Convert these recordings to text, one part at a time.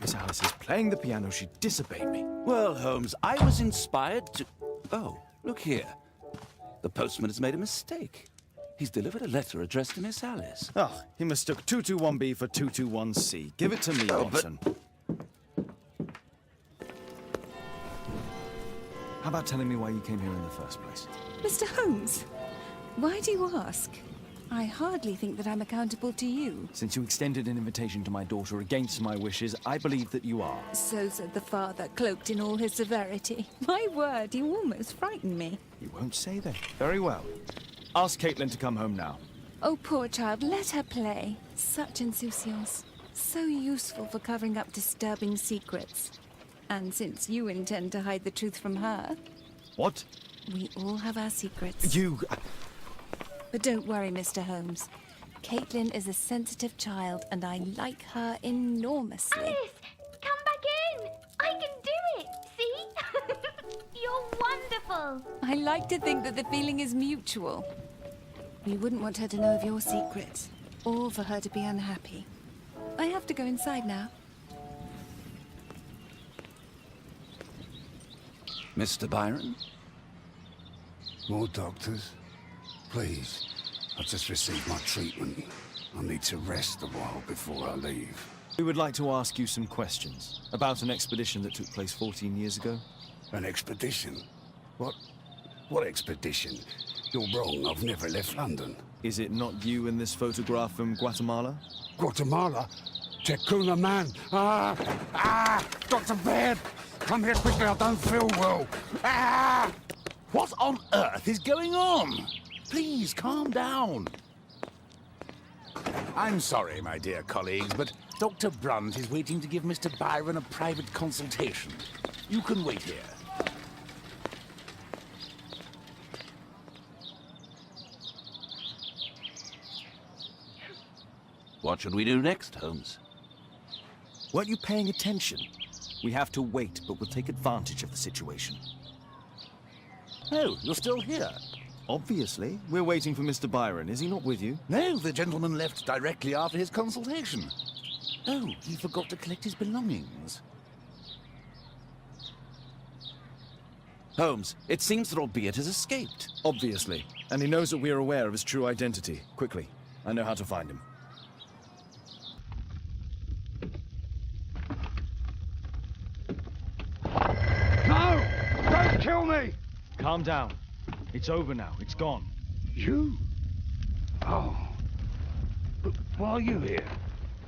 Miss Alice is playing the piano. She disobeyed me. Well, Holmes, I was inspired to... Oh, look here. The postman has made a mistake. He's delivered a letter addressed to Miss Alice. Oh, he mistook 221B for 221C. Give it to me, Watson. How about telling me why you came here in the first place? Mr. Holmes, why do you ask? I hardly think that I'm accountable to you. Since you extended an invitation to my daughter against my wishes, I believe that you are. So said the father, cloaked in all his severity. My word, you almost frightened me. You won't say that. Very well. Ask Caitlin to come home now. Oh, poor child, let her play. Such insouciance. So useful for covering up disturbing secrets. And since you intend to hide the truth from her... What? We all have our secrets. You... But don't worry, Mr. Holmes. Caitlin is a sensitive child, and I like her enormously. Alice, come back in. I can do it. See? You're wonderful. I like to think that the feeling is mutual. We wouldn't want her to know of your secret, or for her to be unhappy. I have to go inside now. Mr. Byron? More doctors? Please. I've just received my treatment. I need to rest a while before I leave. We would like to ask you some questions about an expedition that took place 14 years ago. An expedition? What expedition? You're wrong. I've never left London. Is it not you in this photograph from Guatemala? Guatemala? Tecuna man! Dr. Baird! Come here quickly, I don't feel well! What on earth is going on? Please, calm down. I'm sorry, my dear colleagues, but Dr. Brunt is waiting to give Mr. Byron a private consultation. You can wait here. What should we do next, Holmes? Weren't you paying attention? We have to wait, but we'll take advantage of the situation. Oh, you're still here? Obviously. We're waiting for Mr. Byron. Is he not with you? No, the gentleman left directly after his consultation. Oh, he forgot to collect his belongings. Holmes, it seems that Albeit has escaped. Obviously. And he knows that we are aware of his true identity. Quickly. I know how to find him. No! Don't kill me! Calm down. It's over now. It's gone. You? Oh. But why are you here?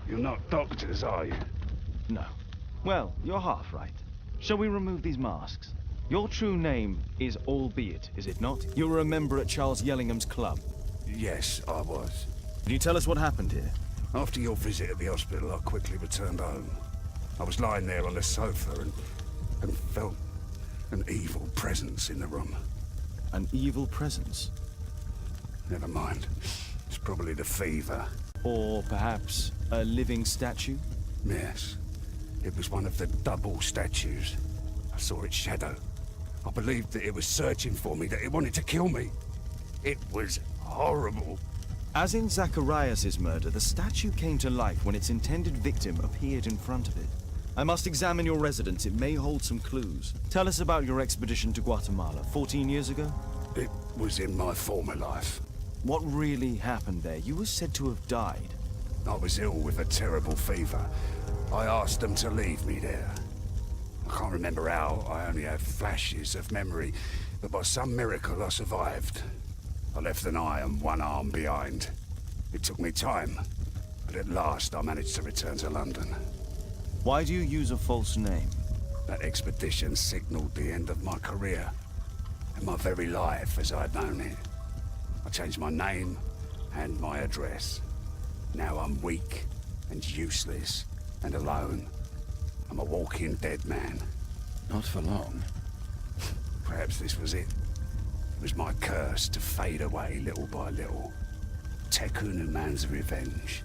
You're not doctors, are you? No. Well, you're half right. Shall we remove these masks? Your true name is Albeit, is it not? You were a member at Charles Yellingham's club. Yes, I was. Can you tell us what happened here? After your visit at the hospital, I quickly returned home. I was lying there on the sofa and felt an evil presence in the room. An evil presence? Never mind. It's probably the fever. Or perhaps a living statue? Yes. It was one of the double statues. I saw its shadow. I believed that it was searching for me, that it wanted to kill me. It was horrible. As in Zacharias' murder, the statue came to life when its intended victim appeared in front of it. I must examine your residence. It may hold some clues. Tell us about your expedition to Guatemala 14 years ago. It was in my former life. What really happened there? You were said to have died. I was ill with a terrible fever. I asked them to leave me there. I can't remember how. I only have flashes of memory. But by some miracle, I survived. I left an eye and one arm behind. It took me time. But at last, I managed to return to London. Why do you use a false name? That expedition signaled the end of my career. And my very life as I'd known it. I changed my name and my address. Now I'm weak and useless and alone. I'm a walking dead man. Not for long. Perhaps this was it. It was my curse to fade away little by little. Tecuna man's revenge.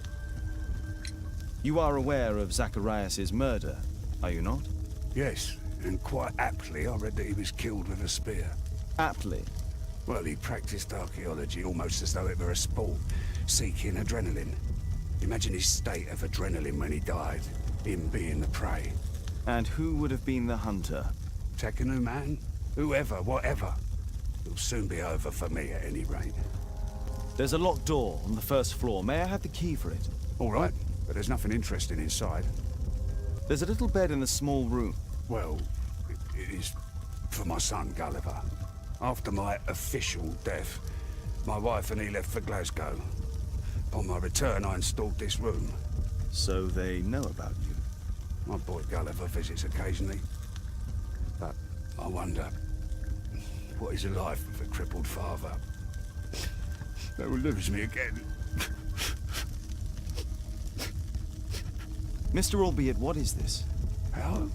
You are aware of Zacharias' murder, are you not? Yes, and quite aptly I read that he was killed with a spear. Aptly. Well, he practiced archaeology almost as though it were a sport, seeking adrenaline. Imagine his state of adrenaline when he died. him being the prey. And who would have been the hunter? Take a new man? Whoever, whatever. It'll soon be over for me at any rate. There's a locked door on the first floor. May I have the key for it? All right, but there's nothing interesting inside. There's a little bed in a small room. Well, it is for my son, Gulliver. After my official death, my wife and he left for Glasgow. Upon my return, I installed this room. So they know about you. My boy Gulliver visits occasionally. But I wonder what is the life of a crippled father that will lose me again. Mr. Albeit, what is this? How?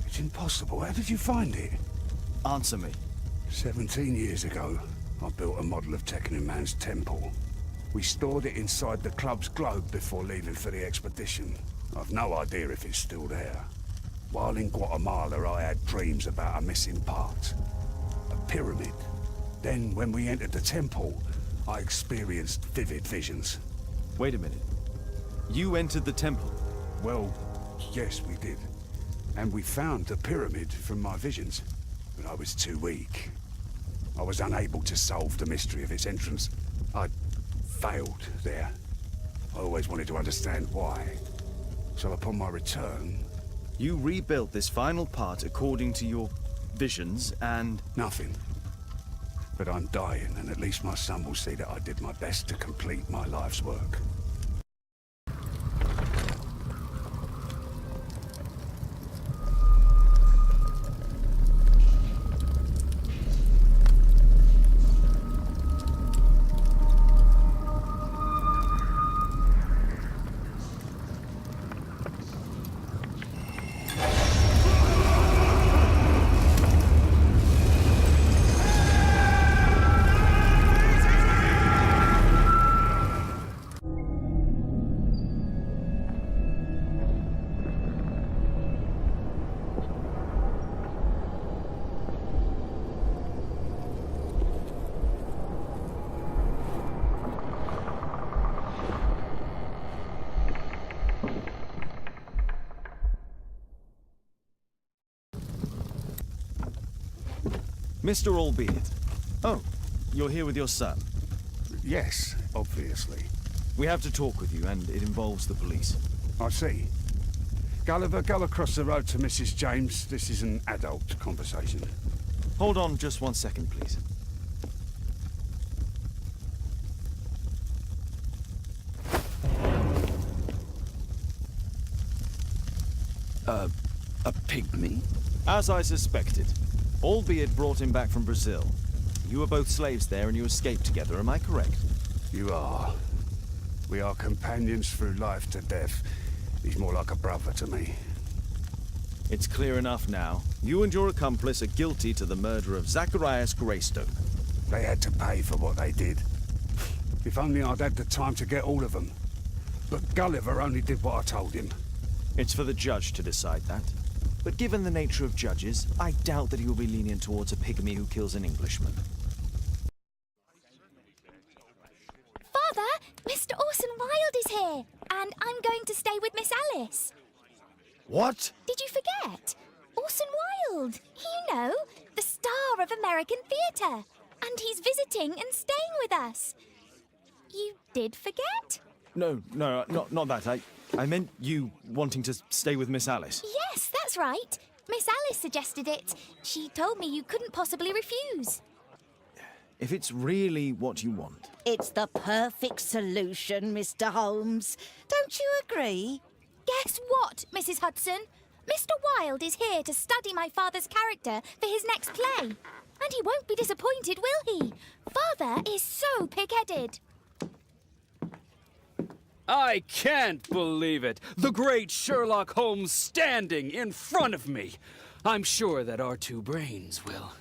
It's impossible. How did you find it? Answer me. 17 years ago, I built a model of Tekenu Man's temple. We stored it inside the club's globe before leaving for the expedition. I've no idea if it's still there. While in Guatemala, I had dreams about a missing part. A pyramid. Then, when we entered the temple, I experienced vivid visions. Wait a minute. You entered the temple? Well, yes, we did. And we found the pyramid from my visions. But I was too weak. I was unable to solve the mystery of its entrance. I failed there. I always wanted to understand why. So upon my return... You rebuilt this final part according to your visions and... Nothing. But I'm dying, and at least my son will see that I did my best to complete my life's work. Mr. Albeit. Oh, you're here with your son. Yes, obviously. We have to talk with you, and it involves the police. I see. Gulliver, go across the road to Mrs. James. This is an adult conversation. Hold on just 1 second, please. A pygmy? As I suspected. Albeit brought him back from Brazil. You were both slaves there and you escaped together, am I correct? You are. We are companions through life to death. He's more like a brother to me. It's clear enough now. You and your accomplice are guilty to the murder of Zacharias Greystone. They had to pay for what they did. If only I'd had the time to get all of them. But Gulliver only did what I told him. It's for the judge to decide that. But given the nature of judges, I doubt that he will be lenient towards a pygmy who kills an Englishman. Father, Mr. Orson Wilde is here, and I'm going to stay with Miss Alice. What? Did you forget? Orson Wilde, you know, the star of American theatre. And he's visiting and staying with us. You did forget? No, not that. I meant you wanting to stay with Miss Alice. Yes, that's right. Miss Alice suggested it. She told me you couldn't possibly refuse. If it's really what you want. It's the perfect solution, Mr. Holmes. Don't you agree? Guess what, Mrs. Hudson? Mr. Wilde is here to study my father's character for his next play. And he won't be disappointed, will he? Father is so pig-headed. I can't believe it. The great Sherlock Holmes standing in front of me. I'm sure that our two brains will.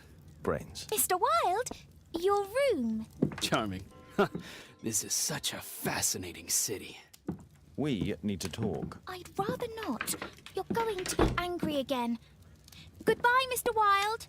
Brains. Mr. Wilde, your room. Charming. This is such a fascinating city. We need to talk. I'd rather not. You're going to be angry again. Goodbye, Mr. Wilde.